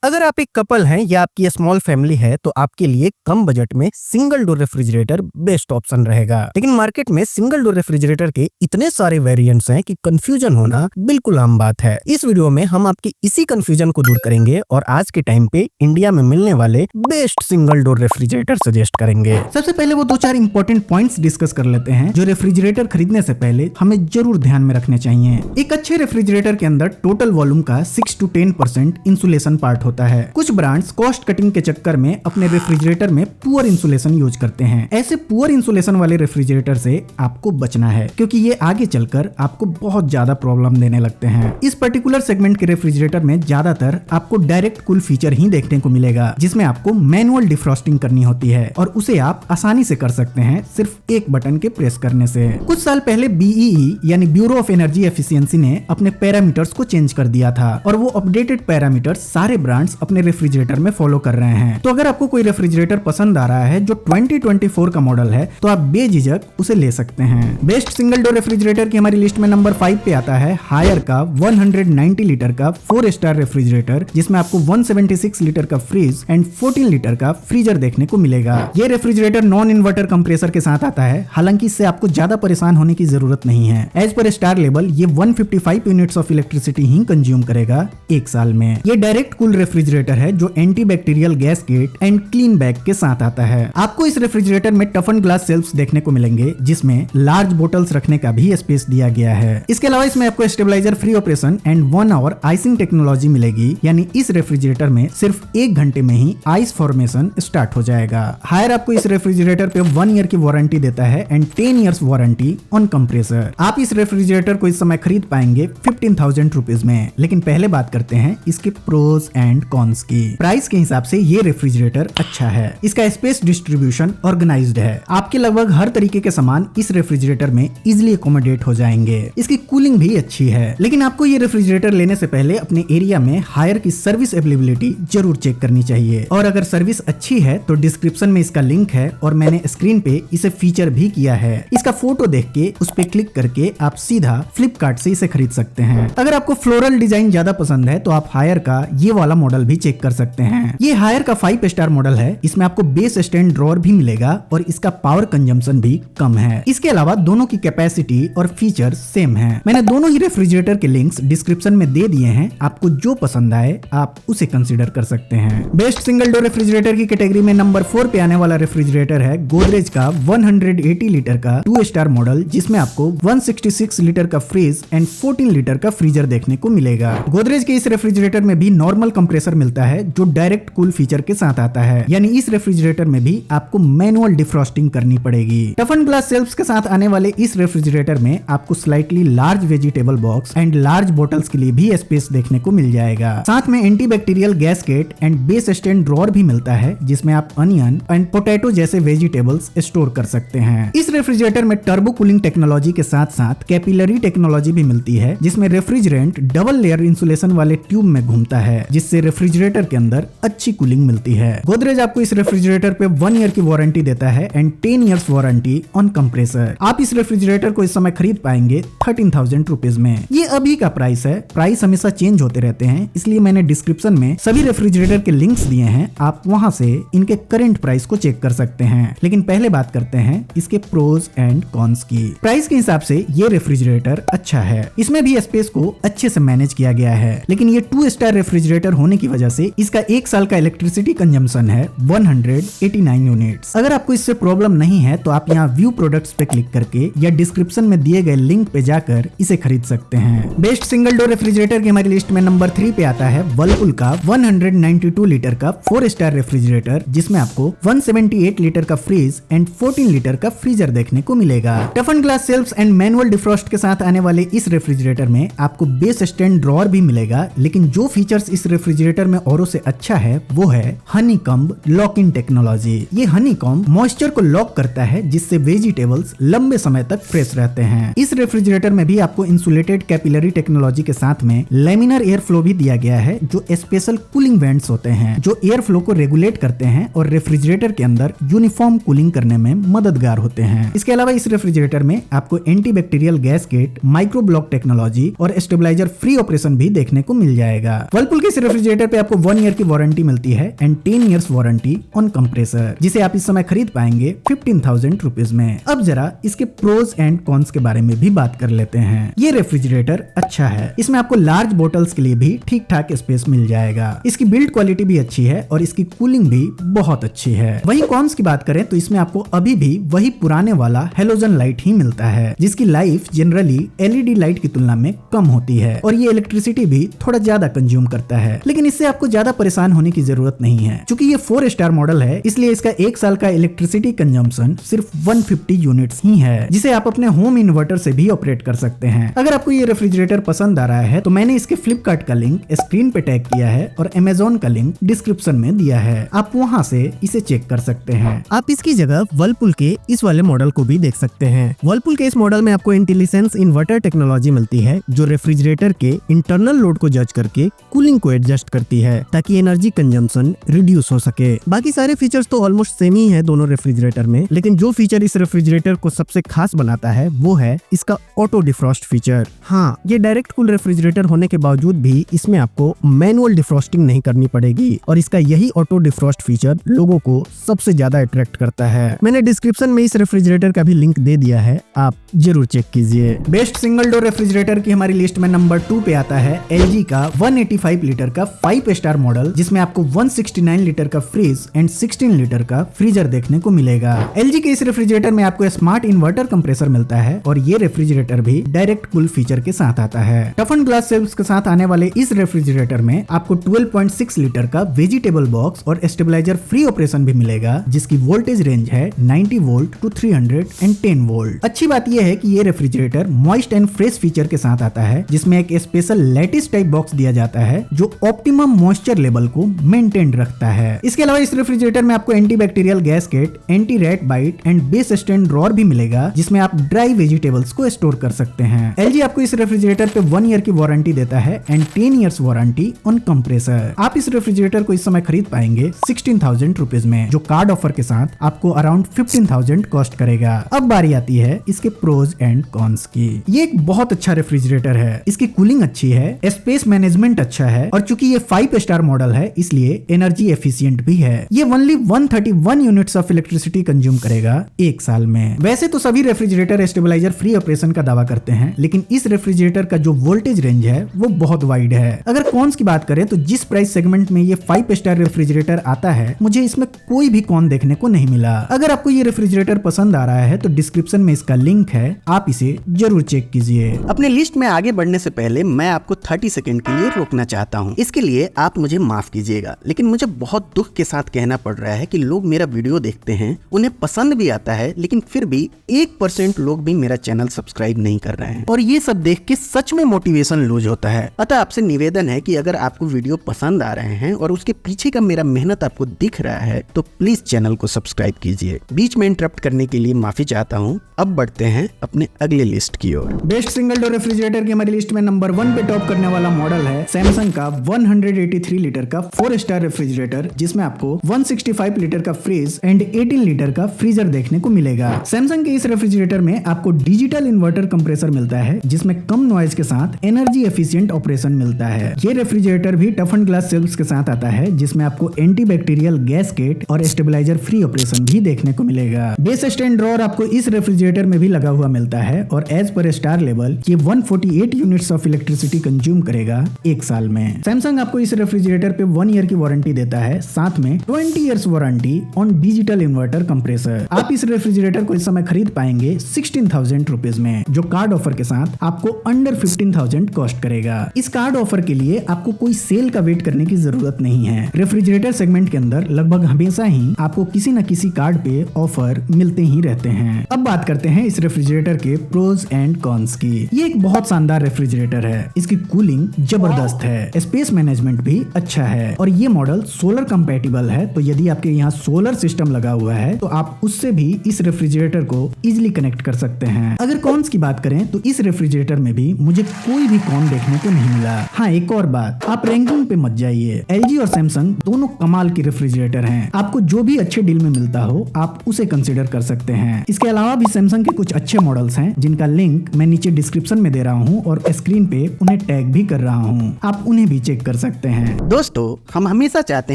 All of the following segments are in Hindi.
अगर आप एक कपल हैं या आपकी स्मॉल फैमिली है तो आपके लिए कम बजट में single door refrigerator best option रहेगा। लेकिन मार्केट में सिंगल डोर रेफ्रिजरेटर के इतने सारे वेरिएंट्स हैं कि कंफ्यूजन होना बिल्कुल आम बात है। इस वीडियो में हम आपकी इसी कंफ्यूजन को दूर करेंगे और आज के टाइम पे इंडिया में मिलने वाले best single door refrigerator suggest करेंगे। सबसे पहले वो 2-4 इंपॉर्टेंट पॉइंट्स डिस्कस कर लेते हैं जो रेफ्रिजरेटर खरीदने से पहले हमें जरूर ध्यान में रखने चाहिए। एक अच्छे रेफ्रिजरेटर के अंदर टोटल वॉल्यूम का 6 to 10% इंसुलेशन पार्ट होता है। कुछ ब्रांड्स कॉस्ट कटिंग के चक्कर में अपने रेफ्रिजरेटर में पुअर इंसुलेशन यूज करते हैं। ऐसे पुअर इंसुलेशन वाले रेफ्रिजरेटर से आपको बचना है क्योंकि ये आगे चलकर आपको बहुत ज्यादा प्रॉब्लम देने लगते हैं। इस पर्टिकुलर सेगमेंट के रेफ्रिजरेटर में ज्यादातर आपको डायरेक्ट कूल फीचर ही देखने को मिलेगा, जिसमें आपको मैनुअल डिफ्रॉस्टिंग करनी होती है और उसे आप आसानी से कर सकते हैं सिर्फ एक बटन के प्रेस करने से। कुछ साल पहले BEE यानी ब्यूरो ऑफ एनर्जी एफिशिएंसी ने अपने पैरामीटर्स को चेंज कर दिया था और वो अपडेटेड पैरामीटर्स सारे ब्रांड्स अपने रेफ्रिजरेटर में फॉलो कर रहे हैं। तो अगर आपको कोई रेफ्रिजरेटर पसंद आ रहा है जो 2024 का मॉडल है तो आप बेझिझक उसे ले सकते हैं। बेस्ट सिंगल डोर रेफ्रिजरेटर की हमारी लिस्ट में नंबर 5 पे आता है हायर का 190 लीटर का 4 स्टार रेफ्रिजरेटर, जिसमें आपको 176 लीटर का फ्रिज एंड 14 लीटर का फ्रीजर देखने को मिलेगा। ये रेफ्रिजरेटर नॉन इन्वर्टर कंप्रेसर के साथ आता है, हालांकि इससे आपको ज्यादा परेशान होने की जरूरत नहीं है। एज पर स्टार लेवल ये 155 units of electricity he consume करेगा एक साल में। ये डायरेक्ट कूल रेफ्रिजरेटर है जो antibacterial gasket and clean bag के साथ आता है। आपको इस रेफ्रिजरेटर में टफन ग्लास शेल्फ्स देखने को मिलेंगे जिसमें लार्ज बोटल्स रखने का भी स्पेस दिया गया है। इसके अलावा इसमें आपको stabilizer free operation and 1 hour icing technology मिलेगी, यानी इस रेफ्रिजरेटर में सिर्फ 1 घंटे में ही आइस फॉर्मेशन स्टार्ट हो जाएगा। हायर आपको इस रेफ्रिजरेटर पे 1 ईयर की वारंटी देता है and 10 years warranty on compressor. आप इस रेफ्रिजरेटर को इस समय खरीद पाएंगे 15,000 रुपीज में। लेकिन पहले बात करते हैं इसके प्रोज एंड कॉन्स की। प्राइस के हिसाब से ये रेफ्रिजरेटर अच्छा है। इसका स्पेस डिस्ट्रीब्यूशन ऑर्गेनाइज्ड है। आपके लगभग हर तरीके के सामान इस रेफ्रिजरेटर में इजिली अकोमोडेट हो जाएंगे। इसकी कूलिंग भी अच्छी है। लेकिन आपको ये रेफ्रिजरेटर लेने से पहले अपने एरिया में हायर की सर्विस अवेलेबिलिटी जरूर चेक करनी चाहिए और अगर सर्विस अच्छी है तो डिस्क्रिप्शन में इसका लिंक है और मैंने स्क्रीन पे इसे फीचर भी किया है। इसका फोटो देख के उस पे क्लिक करके आप सीधा फ्लिपकार्ट से इसे खरीद सकते हैं। अगर आपको फ्लोरल डिजाइन ज्यादा पसंद है तो आप हायर का ये वाला मॉडल भी चेक कर सकते हैं। ये हायर का 5 स्टार मॉडल है। इसमें आपको बेस स्टैंड ड्रॉअर भी मिलेगा और इसका पावर कंजम्पशन भी कम है। इसके अलावा दोनों की कैपेसिटी और फीचर सेम है। मैंने दोनों ही रेफ्रिजरेटर के लिंक्स डिस्क्रिप्शन में दे दिए हैं। आपको जो पसंद आए आप उसे कंसीडर कर सकते हैं। बेस्ट सिंगल डोर रेफ्रिजरेटर की कैटेगरी में नंबर 4 पे आने वाला रेफ्रिजरेटर है गोदरेज का 180 लीटर का 2 स्टार मॉडल, जिसमें आपको 166 लीटर का फ्रिज एंड 14 लीटर का फ्रीजर देखने को मिलेगा। गोदरेज के इस रेफ्रिजरेटर में भी नॉर्मल कंप्रेसर मिलता है जो डायरेक्ट कूल फीचर के साथ आता है, यानी इस रेफ्रिजरेटर में भी आपको मैनुअल डिफ्रॉस्टिंग करनी पड़ेगी। टफन ग्लास शेल्फ्स के साथ आने वाले इस रेफ्रिजरेटर में आपको slightly large vegetable box and large bottles के लिए भी स्पेस देखने को मिल जाएगा। साथ में antibacterial gasket and base stand drawer भी मिलता है जिसमें आप अनियन एंड पोटैटो जैसे वेजिटेबल्स स्टोर कर सकते हैं। इस रेफ्रिजरेटर में टर्बो कूलिंग टेक्नोलॉजी के साथ साथ कैपिलरी टेक्नोलॉजी भी मिलती है, जिसमें रेफ्रिजरेंट डबल लेयर इंसुलेशन वाले ट्यूब में घूमता है जिससे रेफ्रिजरेटर के अंदर अच्छी कूलिंग मिलती है। गोदरेज आपको इस रेफ्रिजरेटर पे 1 ईयर की वारंटी देता है and 10 years warranty on compressor. आप इस रेफ्रिजरेटर को इस समय खरीद पाएंगे 13,000 रुपीज में। ये अभी का प्राइस है। प्राइस हमेशा चेंज होते रहते हैं, इसलिए मैंने डिस्क्रिप्शन में सभी रेफ्रिजरेटर के लिंक्स दिए हैं। आप वहां से इनके करंट प्राइस को चेक कर सकते हैं। लेकिन पहले बात करते हैं इसके प्रोज एंड कॉन्स की। प्राइस के हिसाब से ये रेफ्रिजरेटर अच्छा है। इसमें भी स्पेस को अच्छे से मैनेज किया गया है। लेकिन ये 2 स्टार रेफ्रिजरेटर होने की वजह से इसका 1 साल का इलेक्ट्रिसिटी कंजम्पशन है 189 यूनिट्स। अगर आपको इससे प्रॉब्लम नहीं है तो आप यहाँ व्यू प्रोडक्ट्स पे क्लिक करके या डिस्क्रिप्शन में दिए गए लिंक पे जाकर इसे खरीद सकते हैं। बेस्ट सिंगल डोर रेफ्रिजरेटर की हमारी लिस्ट में नंबर 3 पे आता है वर्लपूल का 192 लीटर का 4 स्टार रेफ्रिजरेटर, जिसमें आपको 178 लीटर का फ्रिज एंड 14 लीटर का फ्रीजर देखने को मिलेगा। टफन glass shelves and manual defrost के साथ आने वाले इस रेफ्रिजरेटर में आपको बेस स्टैंड ड्रॉअर भी मिलेगा, लेकिन जो फीचर्स इस रेफ्रिजरेटर में औरों से अच्छा है वो है हनीकॉम्ब लॉक इन टेक्नोलॉजी। ये हनीकॉम्ब मॉइस्चर को लॉक करता है जिससे वेजिटेबल्स लंबे समय तक फ्रेश रहते हैं। इस रेफ्रिजरेटर में भी आपको इंसुलेटेड कैपिलरी टेक्नोलॉजी के साथ में लैमिनर एयर फ्लो भी दिया गया है, जो स्पेशल कूलिंग वेंट्स होते हैं जो एयर फ्लो को रेगुलेट करते हैं और रेफ्रिजरेटर के अंदर यूनिफॉर्म कूलिंग करने में मददगार होते हैं। इसके अलावा इस रेफ्रिजरेटर में आपको antibacterial gasket, micro block technology और स्टेबलाइजर फ्री ऑपरेशन भी देखने को मिल जाएगा। वर्लपूल के इस रेफ्रिजरेटर रेफ्रिजरेटर पे आपको 1 ईयर की वारंटी मिलती है and 10 years warranty on compressor, जिसे आप इस समय खरीद पाएंगे 15,000 रुपीज में। अब जरा इसके प्रोज एंड कॉन्स के बारे में भी बात कर लेते हैं। ये रेफ्रिजरेटर अच्छा है, इसमें आपको लार्ज बोटल्स के लिए भी ठीक ठाक स्पेस मिल जाएगा। इसकी बिल्ड क्वालिटी भी अच्छी है और इसकी कूलिंग भी बहुत अच्छी है। वहीं कॉन्स की बात करें तो इसमें आपको अभी भी वही पुराने वाला हेलोजन लाइट ही मिलता है, जिसकी लाइफ जनरली एलईडी लाइट की तुलना में कम होती है और ये इलेक्ट्रिसिटी भी थोड़ा ज्यादा कंज्यूम करता है। लेकिन इससे आपको ज्यादा परेशान होने की जरूरत नहीं है, क्योंकि ये 4 स्टार मॉडल है, इसलिए इसका 1 साल का इलेक्ट्रिसिटी कंजम्पशन सिर्फ 150 यूनिट्स ही है, जिसे आप अपने होम इन्वर्टर से भी ऑपरेट कर सकते हैं। अगर आपको ये रेफ्रिजरेटर पसंद आ रहा है तो मैंने इसके फ्लिपकार्ट का लिंक स्क्रीन पे टैग किया है और अमेज़न का लिंक डिस्क्रिप्शन में दिया है, आप वहां से इसे चेक कर सकते हैं। आप इसकी जगह वर्लपूल के इस वाले मॉडल को भी देख सकते हैं। वर्लपूल के इस मॉडल में आपको इंटेलिजेंस इन्वर्टर टेक्नोलॉजी मिलती है, जो रेफ्रिजरेटर के इंटरनल लोड को जज करके कूलिंग को एडजस्ट करती है ताकि एनर्जी कंजम्पशन रिड्यूस हो सके। बाकी सारे फीचर्स तो ऑलमोस्ट सेम ही है दोनों रेफ्रिजरेटर में, लेकिन जो फीचर इस रेफ्रिजरेटर को सबसे खास बनाता है वो है इसका ऑटो डिफ्रॉस्ट फीचर। हाँ, ये डायरेक्ट कूल रेफ्रिजरेटर होने के बावजूद भी इसमें आपको मैनुअल डिफ्रॉस्टिंग नहीं करनी पड़ेगी और इसका यही ऑटो डिफ्रॉस्ट फीचर लोगों को सबसे ज्यादा अट्रैक्ट करता है। मैंने डिस्क्रिप्शन में इस रेफ्रिजरेटर का भी लिंक दे दिया है, आप जरूर चेक कीजिए। बेस्ट सिंगल डोर रेफ्रिजरेटर की हमारी लिस्ट में नंबर 2 पे आता है LG का 185 लीटर का 5 स्टार मॉडल, जिसमें आपको 169 लीटर का फ्रिज एंड 16 लीटर का फ्रीजर देखने को मिलेगा। LG के इस रेफ्रिजरेटर में आपको स्मार्ट इन्वर्टर कंप्रेसर मिलता है और ये रेफ्रिजरेटर भी डायरेक्ट कूल फीचर के साथ आता है। टफन ग्लास शेल्व्स के साथ आने वाले इस रेफ्रिजरेटर में आपको 12.6 लीटर का वेजिटेबल बॉक्स और स्टेबलाइजर फ्री ऑपरेशन भी मिलेगा, जिसकी वोल्टेज रेंज है 90 वोल्ट टू 310 वोल्ट। अच्छी बात यह है कि ये refrigerator moist and fresh feature के साथ आता है, जिसमें एक स्पेशल लैटिस टाइप बॉक्स दिया जाता है जो ऑप्टिमम मॉइस्चर लेवल को मेंटेन रखता है। इसके अलावा इस रेफ्रिजरेटर में आपको antibacterial gasket, anti rat bite and base stand drawer भी मिलेगा, जिसमें आप ड्राई वेजिटेबल्स को स्टोर कर सकते हैं। LG आपको इस रेफ्रिजरेटर पे 1 ईयर की वारंटी देता है and 10 years warranty on compressor. आप इस रेफ्रिजरेटर को इस समय खरीद पाएंगे 16,000 रुपीज में, जो कार्ड ऑफर के साथ आपको अराउंड 15,000 कॉस्ट करेगा। अब बारी आती है इसके प्रोज एंड कॉन्स की। ये एक बहुत अच्छा रेफ्रिजरेटर है, इसकी कूलिंग अच्छी है, स्पेस मैनेजमेंट अच्छा है और चूंकि ये 5 स्टार मॉडल है इसलिए एनर्जी एफिशिएंट भी है। ये only 131 units of electricity consume करेगा 1 साल में। वैसे तो सभी रेफ्रिजरेटर स्टेबलाइजर फ्री ऑपरेशन का दावा करते हैं, लेकिन इस रेफ्रिजरेटर का जो वोल्टेज रेंज है वो बहुत वाइड है। अगर कॉन्स की बात करें तो जिस प्राइस सेगमेंट में ये 5 स्टार रेफ्रिजरेटर आता है, मुझे इसमें कोई भी कॉन देखने को नहीं मिला। अगर आपको ये रेफ्रिजरेटर पसंद आ रहा है तो डिस्क्रिप्शन में इसका लिंक है, आप इसे जरूर चेक कीजिए। अपने लिस्ट में आगे बढ़ने से पहले मैं आपको 30 सेकंड के लिए रोकना चाहता हूँ। इसके लिए आप मुझे माफ कीजिएगा, लेकिन मुझे बहुत दुख के साथ कहना पड़ रहा है कि लोग मेरा वीडियो देखते हैं, उन्हें पसंद भी आता है, लेकिन फिर भी 1% लोग भी मेरा चैनल सब्सक्राइब नहीं कर रहे हैं और ये सब देख के सच में मोटिवेशन लूज होता है। अतः आपसे निवेदन है कि अगर आपको वीडियो पसंद आ रहे हैं और उसके पीछे का मेरा मेहनत आपको दिख रहा है तो प्लीज चैनल को सब्सक्राइब कीजिए। बीच में इंटरप्ट करने के लिए माफी चाहता हूँ। अब बढ़ते हैं अपने अगले लिस्ट की ओर। बेस्ट सिंगल डोर रेफ्रिजरेटर की हमारी लिस्ट में नंबर 1 पे टॉप करने वाला मॉडल है सैमसंग का 183 लीटर का 4 स्टार रेफ्रिजरेटर, जिसमें आपको 165 लीटर का फ्रिज एंड 18 लीटर का फ्रीजर देखने को मिलेगा। सैमसंग के इस रेफ्रिजरेटर में आपको डिजिटल इन्वर्टर कंप्रेसर मिलता है, जिसमें कम नॉइज के साथ एनर्जी एफिशिएंट ऑपरेशन मिलता है। ये रेफ्रिजरेटर भी टफन ग्लास शेल्व्स के साथ आता है, जिसमें आपको एंटीबैक्टीरियल गैसकेट और स्टेबलाइजर फ्री ऑपरेशन भी देखने को मिलेगा। बेस स्टैंड ड्रॉअर आपको इस रेफ्रिजरेटर में भी लगा हुआ मिलता है और एज पर स्टार लेवल ये 148 यूनिट्स ऑफ इलेक्ट्रिसिटी कंज्यूम करेगा 1 साल में। सैमसंग आपको इस रेफ्रिजरेटर पे 1 ईयर की वारंटी देता है, साथ में 20 years warranty on digital inverter compressor. आप इस रेफ्रिजरेटर को इस समय खरीद पाएंगे 16,000 रुपीज में, जो कार्ड ऑफर के साथ आपको अंडर 15,000 कॉस्ट करेगा। इस कार्ड ऑफर के लिए आपको कोई सेल का वेट करने की जरूरत नहीं है। रेफ्रिजरेटर सेगमेंट के अंदर लगभग हमेशा ही आपको किसी न किसी कार्ड पे ऑफर मिलते ही रहते हैं। अब बात करते हैं इस रेफ्रिजरेटर के प्रोज एंड कॉन्स की। ये एक बहुत शानदार रेफ्रिजरेटर है, इसकी कूलिंग जबरदस्त है, स्पेस मैनेजमेंट भी अच्छा है और ये मॉडल सोलर कंपैटिबल है, तो यदि आपके यहाँ सोलर सिस्टम लगा हुआ है तो आप उससे भी इस रेफ्रिजरेटर को इजिली कनेक्ट कर सकते हैं। अगर कॉन्स की बात करें तो इस रेफ्रिजरेटर में भी मुझे कोई भी कॉन देखने को नहीं मिला। हाँ, एक और बात, आप रैंकिंग पे मत जाइए, LG और सैमसंग दोनों कमाल की रेफ्रिजरेटर हैं, आपको जो भी अच्छे डील में मिलता हो आप उसे कंसिडर कर सकते हैं। इसके अलावा भी सैमसंग के कुछ अच्छे मॉडल्स हैं जिनका लिंक मैं नीचे डिस्क्रिप्शन में दे रहा हूँ और स्क्रीन पे उन्हें टैग भी कर रहा हूँ, आप उन्हें भी चेक कर सकते हैं। दोस्तों, हम हमेशा चाहते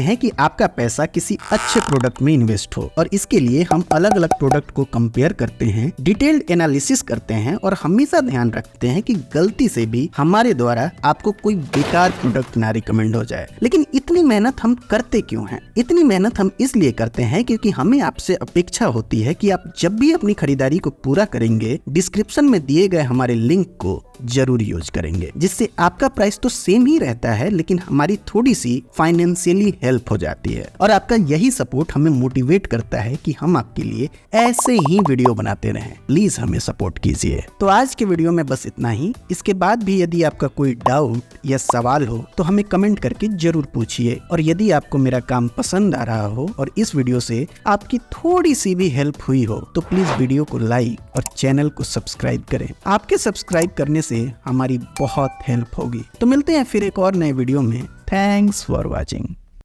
हैं कि आपका पैसा किसी अच्छे प्रोडक्ट में इन्वेस्ट हो, और इसके लिए हम अलग अलग प्रोडक्ट को कंपेयर करते हैं, डिटेल्ड एनालिसिस करते हैं और हमेशा ध्यान रखते हैं कि गलती से भी हमारे द्वारा आपको कोई बेकार प्रोडक्ट ना रिकमेंड हो जाए। लेकिन इतनी मेहनत हम करते क्यों हैं? इतनी मेहनत हम इसलिए करते हैं क्योंकि हमें आपसे अपेक्षा होती है कि आप जब भी अपनी खरीदारी को पूरा करेंगे, डिस्क्रिप्शन में दिए गए हमारे लिंक को जरूर यूज करेंगे, जिससे आपका प्राइस तो सेम ही रहता है लेकिन हमारी थोड़ी सी फाइनेंशियली हेल्प हो जाती है। और आपका यही सपोर्ट हमें मोटिवेट करता है कि हम आपके लिए ऐसे ही वीडियो बनाते रहें। प्लीज हमें सपोर्ट कीजिए। तो आज के वीडियो में बस इतना ही। इसके बाद भी यदि आपका कोई डाउट या सवाल हो तो हमें कमेंट करके जरूर पूछिए। और यदि आपको मेरा काम पसंद आ रहा हो और इस वीडियो से आपकी थोड़ी सी भी हेल्प हुई हो तो प्लीज वीडियो को लाइक और चैनल को सब्सक्राइब करें। आपके सब्सक्राइब करने से हमारी बहुत हेल्प होगी। तो मिलते हैं फिर एक और नए वीडियो में। Thanks for watching.